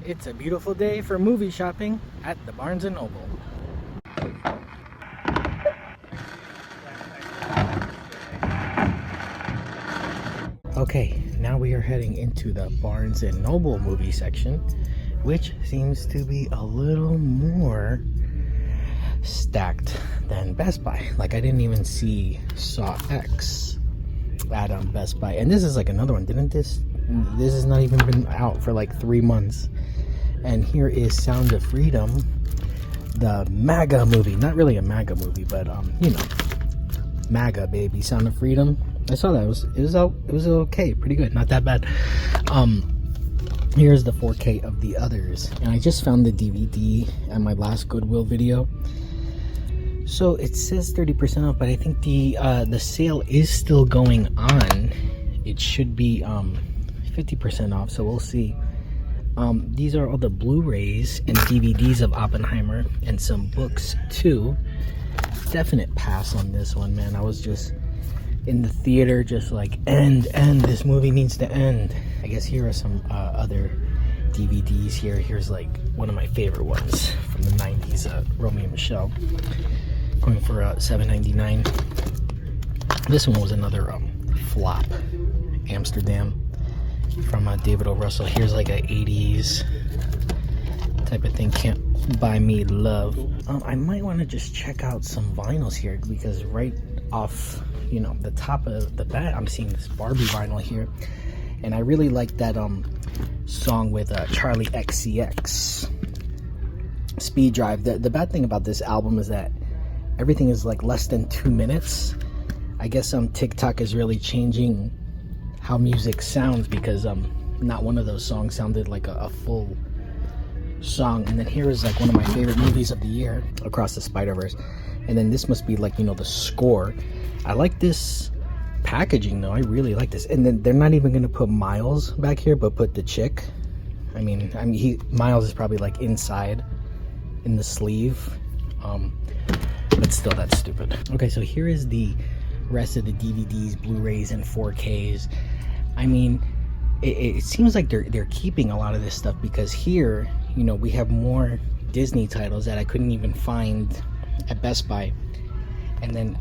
It's a beautiful day for movie shopping at the Barnes & Noble. Okay, now we are heading into the Barnes & Noble movie section, which seems to be a little more stacked than Best Buy. Like, I didn't even see Saw X at Best Buy. And this is like another one. This has not even been out for like 3 months. And here is Sound of Freedom, the MAGA movie. Not really a MAGA movie, but you know, MAGA baby, Sound of Freedom. I saw that. It was okay, pretty good, not that bad. Here's the 4K of the others, and I just found the DVD at my last Goodwill video. So it says 30% off, but I think the sale is still going on. It should be 50% off, so we'll see. These are all the Blu-rays and DVDs of Oppenheimer and some books too. Definite pass on this one, man. I was just in the theater just like, end, this movie needs to end. I guess here are some other DVDs here. Here's like one of my favorite ones from the 90s, Romeo and Michelle, going for $7.99. This one was another flop, Amsterdam, from David O. Russell. Here's like a 80s type of thing, Can't Buy Me Love. I might want to just check out some vinyls here, because right off, you know, the top of the bat, I'm seeing this Barbie vinyl here, and I really like that song with Charlie XCX, Speed Drive. The bad thing about this album is that everything is like less than 2 minutes. I guess Tik Tok is really changing how music sounds, because not one of those songs sounded like a full song. And then here is like one of my favorite movies of the year, Across the Spider-Verse. And then this must be like, you know, the score. I like this packaging though. I really like this. And then they're not even gonna put Miles back here, but put the chick. I mean Miles is probably like inside in the sleeve, but still, that's stupid. Okay, so here is the rest of the DVDs, Blu-rays, and 4Ks. I mean, it seems like they're keeping a lot of this stuff, because here, you know, we have more Disney titles that I couldn't even find at Best Buy. And then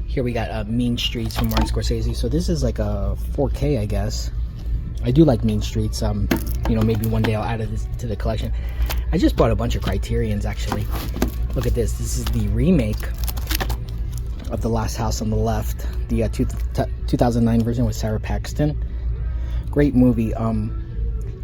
here we got Mean Streets from Martin Scorsese. So this is like a 4K, I guess. I do like Mean Streets. You know, maybe one day I'll add this to the collection. I just bought a bunch of Criterions, actually. Look at this. This is the remake of The Last House on the Left, the 2009 version with Sarah Paxton. Great movie. You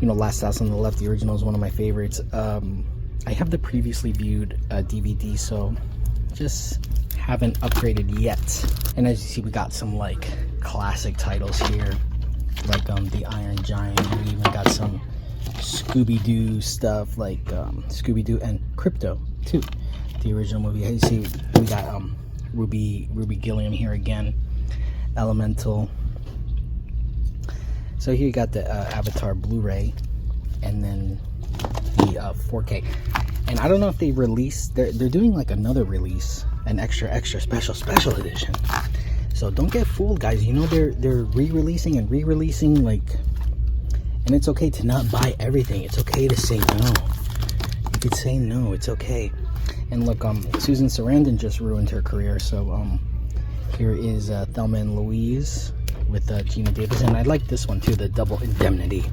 know, Last House on the Left, the original, is one of my favorites. I have the previously viewed DVD, so just haven't upgraded yet. And as you see, we got some like classic titles here, like The Iron Giant. We even got some Scooby-Doo stuff, like Scooby-Doo and Crypto too, the original movie. As you see, we got Ruby Gilliam here again, Elemental. So here you got the Avatar Blu-ray, and then the 4K. And I don't know if they released, they're doing like another release, an extra special edition. So don't get fooled, guys. You know, they're re-releasing and re-releasing, like, and it's okay to not buy everything. It's okay to say no. You could say no, it's okay. And look, Susan Sarandon just ruined her career. So here is Thelma and Louise with Gina Davis. And I like this one too, the Double Indemnity.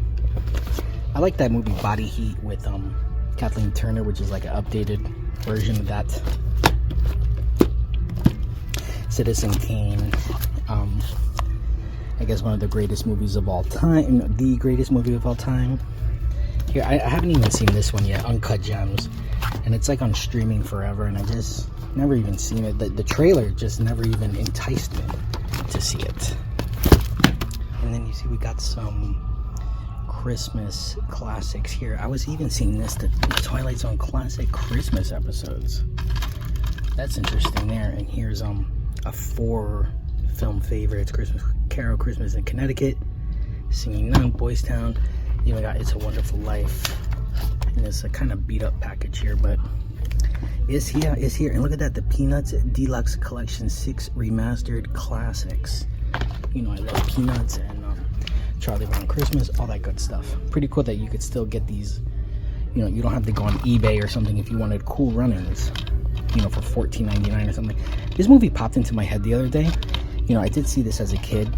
I like that movie Body Heat with Kathleen Turner, which is like an updated version of that. Citizen Kane, I guess one of the greatest movies of all time, the greatest movie of all time. Here, I haven't even seen this one yet, Uncut Gems, and it's like on streaming forever, and I just never even seen it. The trailer just never even enticed me to see it. And then you see we got some Christmas classics here. I was even seeing this, the Twilight Zone classic Christmas episodes. That's interesting there. And here's a 4 film favorites: Christmas Carol, Christmas in Connecticut, Singing Nun, Boys Town. You even got It's a Wonderful Life. And it's a kind of beat up package here, but is here. And look at that, the Peanuts Deluxe Collection 6 Remastered Classics. You know, I love Peanuts, and Charlie Brown Christmas, all that good stuff. Pretty cool that you could still get these, you know, you don't have to go on eBay or something if you wanted cool run-ins, you know, for $14.99 or something. This movie popped into my head the other day. You know, I did see this as a kid.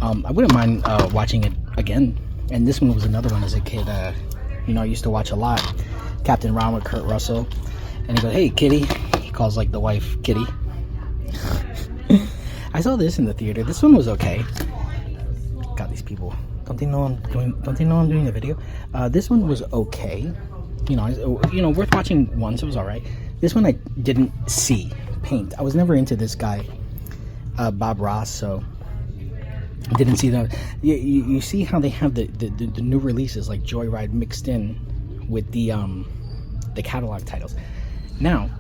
I wouldn't mind watching it again. And this one was another one as a kid. You know, I used to watch a lot. Captain Ron with Kurt Russell. And he goes, "Hey, kitty." He calls like the wife kitty. I saw this in the theater. This one was okay. God, these people. Don't they know I'm doing a video? This one was okay. You know, worth watching once. It was all right. This one I didn't see paint. I was never into this guy, Bob Ross, so I didn't see that. You see how they have the new releases like Joyride mixed in with the catalog titles. Now,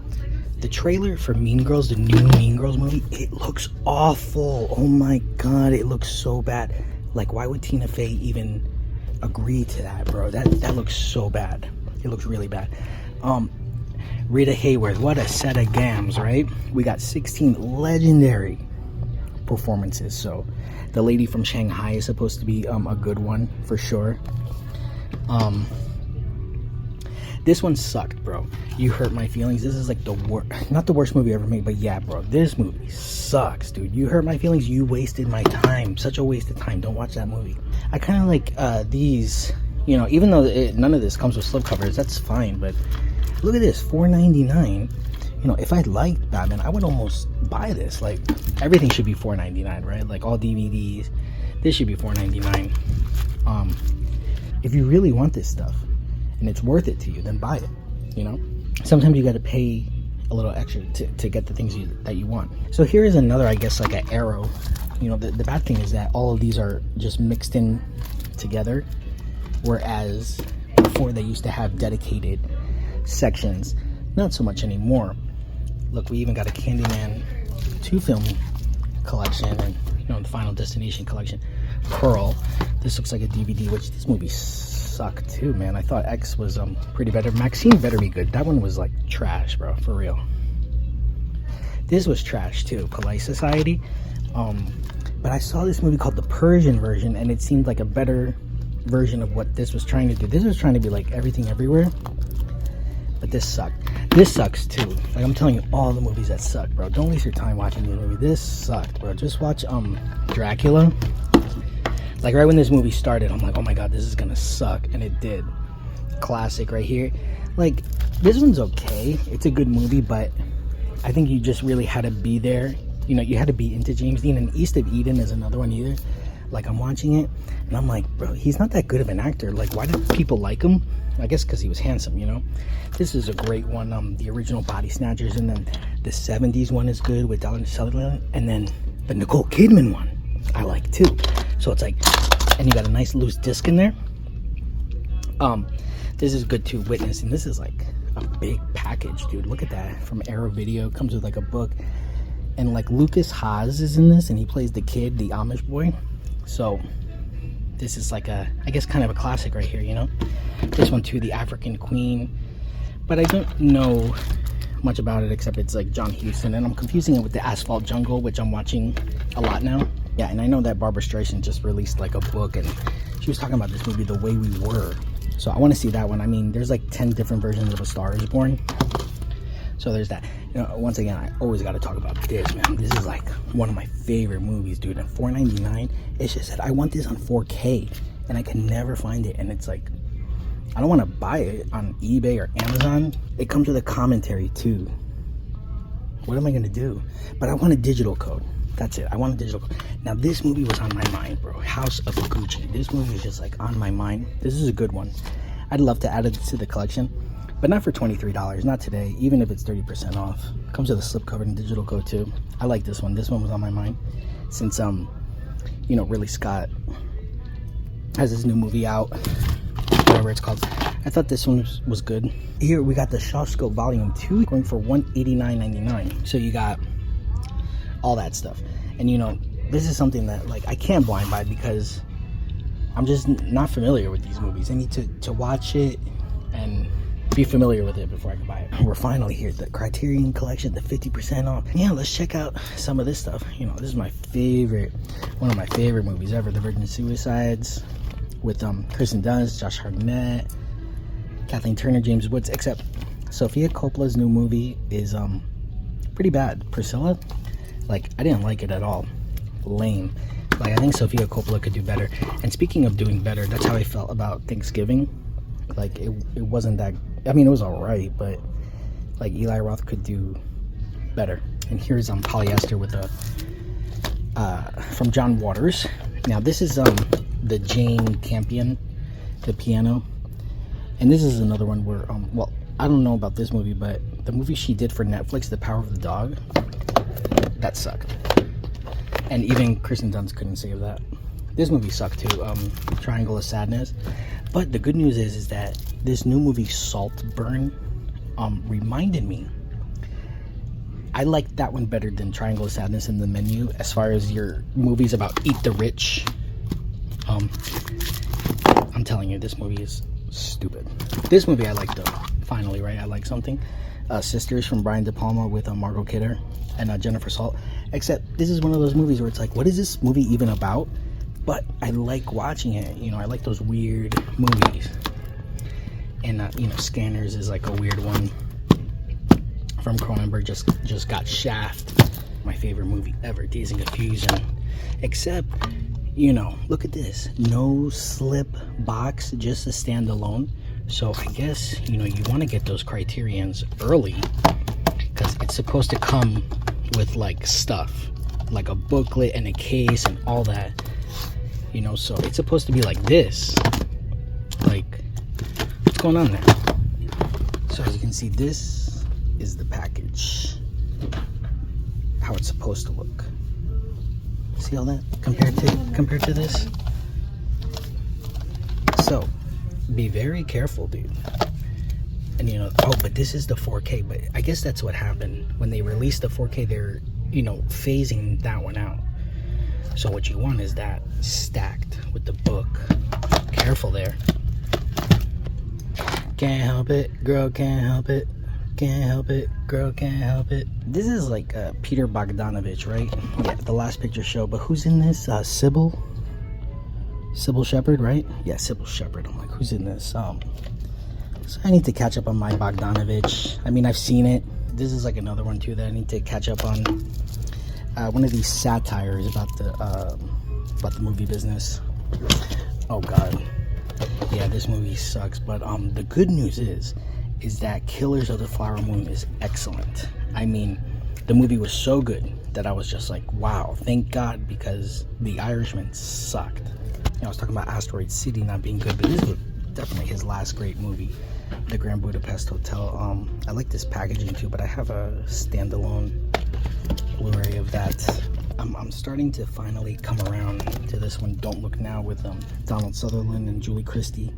the trailer for Mean Girls, the new Mean Girls movie, it looks awful. Oh my god, it looks so bad. Like, why would Tina Fey even agree to that, bro? That looks so bad. It looks really bad. Rita Hayworth, what a set of gams, right? We got 16 legendary performances. So the lady from Shanghai is supposed to be a good one for sure. This one sucked, bro. You hurt my feelings. This is like the worst, not the worst movie ever made, but yeah, bro, this movie sucks, dude. You hurt my feelings. You wasted my time. Such a waste of time. Don't watch that movie. I kind of like these, you know, even though none of this comes with slipcovers, that's fine, but look at this, $4.99. You know, if I liked Batman, I would almost buy this. Like, everything should be $4.99, right? Like, all DVDs, this should be $4.99. If you really want this stuff and it's worth it to you, then buy it. You know, sometimes you got to pay a little extra to get the things that you want. So here is another, I guess, like an arrow. You know, the bad thing is that all of these are just mixed in together, whereas before they used to have dedicated sections. Not so much anymore. Look, we even got a Candyman 2 film collection, and you know, the Final Destination collection. Pearl. This looks like a DVD, which this movie sucked too, man. I thought X was pretty better. Maxine better be good. That one was like trash, bro, for real. This was trash too. Polite Society. But I saw this movie called the Persian version, and it seemed like a better version of what this was trying to do. This was trying to be like Everything Everywhere, but this sucked. This sucks too. Like, I'm telling you, all the movies that suck, bro. Don't waste your time watching this movie. This sucked, bro. Just watch Dracula. Like, right when this movie started, I'm like, oh my god, this is gonna suck, and it did. Classic right here. Like, this one's okay. It's a good movie, but I think you just really had to be there. You know, you had to be into James Dean. And East of Eden is another one either. Like, I'm watching it, and I'm like, bro, he's not that good of an actor. Like, why did people like him? I guess because he was handsome, you know? This is a great one. The original Body Snatchers, and then the 70s one is good with Donald Sutherland, and then the Nicole Kidman one I like too. So it's like, and you got a nice loose disc in there. This is good too, Witness, and this is like a big package, dude. Look at that. From Arrow Video, comes with like a book, and like Lucas Haas is in this, and he plays the kid, the Amish boy. So this is like a, I guess, kind of a classic right here, you know? This one too, The African Queen. But I don't know much about it except it's like John Huston, and I'm confusing it with The Asphalt Jungle, which I'm watching a lot now. Yeah, and I know that Barbara Streisand just released like a book, and she was talking about this movie, The Way We Were. So I want to see that one. I mean, there's like 10 different versions of A Star Is Born. So there's that. You know, once again, I always got to talk about this, man. This is like one of my favorite movies, dude. And $4.99, it's just that I want this on 4K, and I can never find it. And it's like, I don't want to buy it on eBay or Amazon. It comes with a commentary too. What am I going to do? But I want a digital code. That's it. I want a digital code. Now, this movie was on my mind, bro. House of Gucci. This movie is just like on my mind. This is a good one. I'd love to add it to the collection, but not for $23. Not today, even if it's 30% off. Comes with a slipcover and digital code too. I like this one. This one was on my mind since, you know, Ridley Scott has this new movie out, whatever it's called. I thought this one was good. Here we got the Shawscope Volume 2 going for $189.99. So you got all that stuff. And you know, this is something that like I can't blind buy because I'm just not familiar with these movies. I need to watch it and be familiar with it before I can buy it. We're finally here, the Criterion Collection, the 50% off. Yeah, let's check out some of this stuff. You know, this is my favorite, one of my favorite movies ever, The Virgin Suicides, with Kristen Dunst, Josh Hartnett, Kathleen Turner, James Woods, except Sofia Coppola's new movie is pretty bad. Priscilla, like, I didn't like it at all. Lame. Like, I think Sofia Coppola could do better. And speaking of doing better, that's how I felt about Thanksgiving. Like, it wasn't that, I mean, it was alright, but like Eli Roth could do better. And here's Polyester with a from John Waters. Now this is the Jane Campion, the piano. And this is another one where well, I don't know about this movie, but the movie she did for Netflix, The Power of the Dog, that sucked. And even Kristen Dunst couldn't save that. This movie sucked too, Triangle of Sadness. But the good news is that this new movie, Saltburn, reminded me. I liked that one better than Triangle of Sadness in the menu, as far as your movies about eat the rich. I'm telling you, this movie is stupid. This movie I liked though. Finally, right? I like something. Sisters from Brian De Palma with Margot Kidder and Jennifer Salt. Except this is one of those movies where it's like, what is this movie even about? But I like watching it. You know, I like those weird movies. And you know, Scanners is like a weird one from Cronenberg. Just got Shaft, my favorite movie ever, Dazed and Confused. Except, you know, look at this, no slip box, just a standalone. So I guess, you know, you want to get those Criterions early, because it's supposed to come with like stuff, like a booklet and a case and all that, you know. So it's supposed to be like this. Like, what's going on there? So as you can see, this is the package, how it's supposed to look. See all that compared to this? So be very careful, dude. And you know, oh, but this is the 4K. But I guess that's what happened when they released the 4K. They're, you know, phasing that one out. So what you want is that stacked with the book. Careful there. Can't help it, girl, can't help it. Can't help it, girl, can't help it. This is like Peter Bogdanovich, right? Yeah, the Last Picture Show. But who's in this? Sybil Shepherd, right? Yeah, Sybil Shepherd. I'm like, who's in this? So I need to catch up on my Bogdanovich. I mean, I've seen it. This is like another one too that I need to catch up on. One of these satires about the movie business. Oh God, yeah, this movie sucks. But the good news is that Killers of the Flower Moon is excellent. I mean, the movie was so good that I was just like, wow, thank God, because The Irishman sucked. You know, I was talking about Asteroid City not being good, but this was definitely his last great movie, The Grand Budapest Hotel. I like this packaging too, but I have a standalone Blu-ray of that. I'm starting to finally come around to this one, Don't Look Now, with Donald Sutherland and Julie Christie,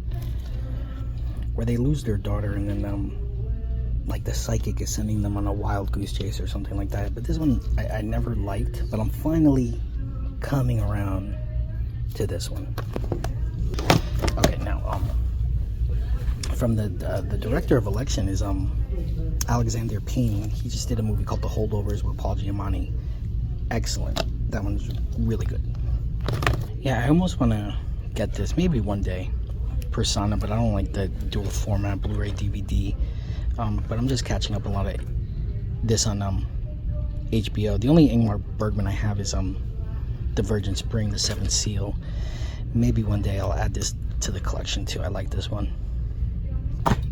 where they lose their daughter and then like the psychic is sending them on a wild goose chase or something like that. But this one I never liked, but I'm finally coming around to this one. Okay, now from the director of Election is Alexander Payne. He just did a movie called The Holdovers with Paul Giamatti. Excellent. That one's really good. Yeah, I almost want to get this maybe one day, Persona, but I don't like the dual format Blu-ray DVD. But I'm just catching up a lot of this on HBO. The only Ingmar Bergman I have is The Virgin Spring, The Seventh Seal. Maybe one day I'll add this to the collection too. I like this one.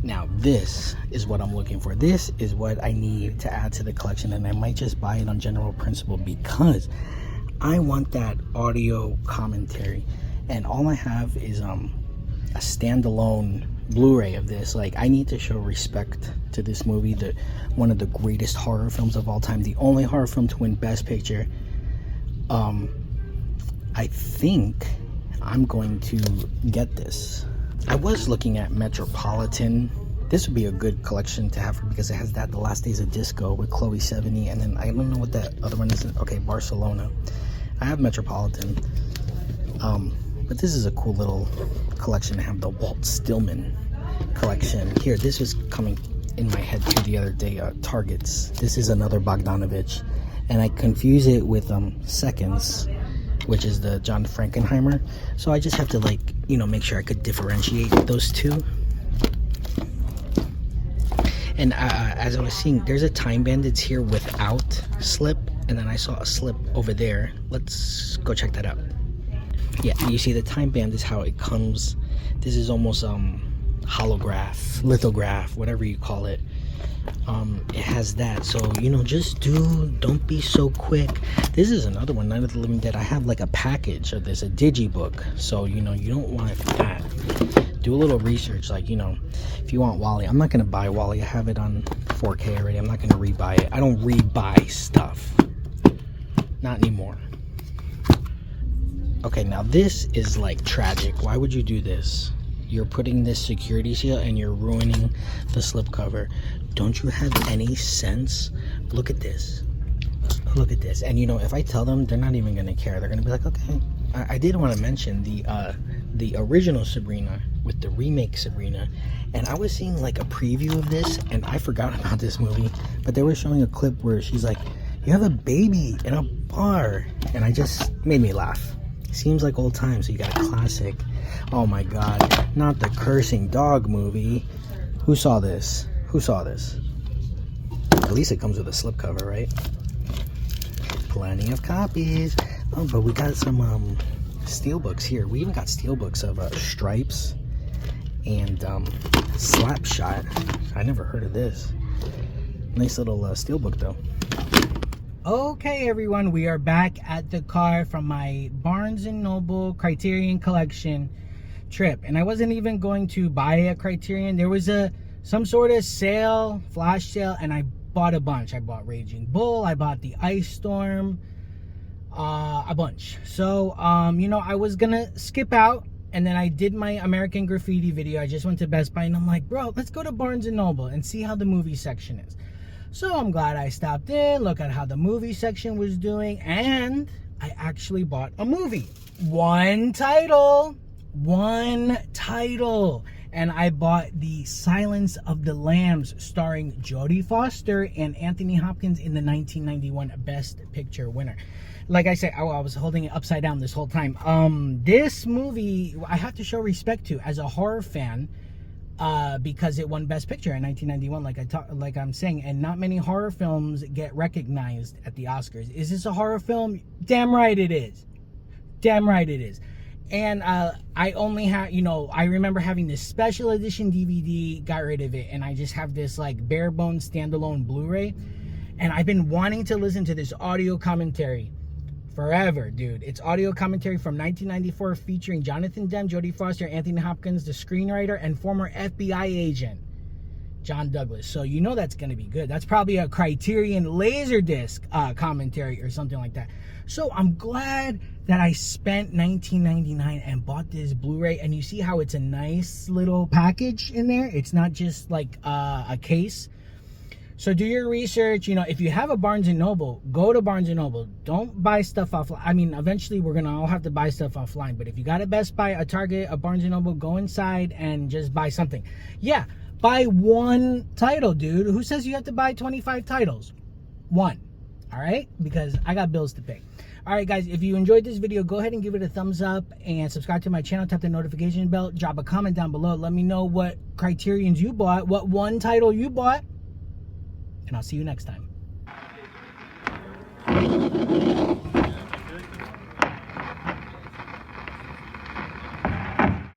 Now this is what I'm looking for. This is what I need to add to the collection, and I might just buy it on general principle because I want that audio commentary, and all I have is a standalone Blu-ray of this. Like, I need to show respect to this movie, one of the greatest horror films of all time, the only horror film to win Best Picture. I think I'm going to get this. I was looking at Metropolitan. This would be a good collection to have because it has that The Last Days of Disco with Chloe Sevigny, and then I don't know what that other one is. Okay, Barcelona. I have Metropolitan. But this is a cool little collection to have the Walt Stillman Collection. Here, this was coming in my head too the other day. Targets. This is another Bogdanovich, and I confuse it with Seconds, which is the John Frankenheimer. So I just have to, like, you know, make sure I could differentiate those two. And as I was seeing, there's a Time Bandits here without slip, and then I saw a slip over there. Let's go check that out. Yeah, you see the Time Bandits, how it comes. This is almost holograph, lithograph, whatever you call it. It has that. So, you know, just don't be so quick. This is another one, Night of the Living Dead. I have like a package of this, a digibook. So, you know, you don't want that. Do a little research, like, you know, if you want Wally. I'm not going to buy Wally. I have it on 4K already. I'm not going to rebuy it. I don't rebuy stuff. Not anymore. Okay, now this is like tragic. Why would you do this? You're putting this security seal and you're ruining the slipcover. Don't you have any sense? Look at this. Look at this. And you know, if I tell them, they're not even gonna care. They're gonna be like, okay. I did want to mention the original Sabrina with the remake Sabrina, and I was seeing like a preview of this, and I forgot about this movie, but they were showing a clip where she's like, you have a baby in a bar, and I just made me laugh. Seems like old times. So you got a classic. Oh my god, not the cursing dog movie. Who saw this? Who saw this? At least it comes with a slipcover, right? Plenty of copies. Oh, but we got some steelbooks here. We even got steelbooks of Stripes and Slapshot. I never heard of this. Nice little steelbook though. Okay, everyone, we are back at the car from my Barnes & Noble Criterion Collection trip, and I wasn't even going to buy a Criterion. There was some sort of sale, flash sale, and I bought a bunch. I bought Raging Bull, I bought the Ice Storm, a bunch. So you know, I was gonna skip out, and then I did my American Graffiti video. I just went to Best Buy, and I'm like, bro, let's go to Barnes & Noble and see how the movie section is. So I'm glad I stopped in, look at how the movie section was doing, and I actually bought a movie. One title, and I bought The Silence of the Lambs, starring Jodie Foster and Anthony Hopkins, in the 1991 Best Picture winner. Like I said, I was holding it upside down this whole time. This movie I have to show respect to as a horror fan, because it won Best Picture in 1991, like I'm saying, and not many horror films get recognized at the Oscars. Is this a horror film? Damn right it is. Damn right it is. And I only have, you know, I remember having this special edition DVD, got rid of it, and I just have this like bare bones standalone Blu-ray, and I've been wanting to listen to this audio commentary forever, dude. It's audio commentary from 1994 featuring Jonathan Demme, Jodie Foster, Anthony Hopkins, the screenwriter, and former FBI agent John Douglas. So you know that's going to be good. That's probably a Criterion Laserdisc commentary or something like that. So I'm glad that I spent $19.99 and bought this Blu-ray, and you see how it's a nice little package in there. It's not just like a case. So do your research. You know, if you have a Barnes & Noble, go to Barnes & Noble. Don't buy stuff offline. I mean, eventually we're going to all have to buy stuff offline. But if you got a Best Buy, a Target, a Barnes & Noble, go inside and just buy something. Yeah, buy one title, dude. Who says you have to buy 25 titles? One. All right? Because I got bills to pay. All right, guys, if you enjoyed this video, go ahead and give it a thumbs up and subscribe to my channel. Tap the notification bell. Drop a comment down below. Let me know what Criterions you bought, what one title you bought. And I'll see you next time.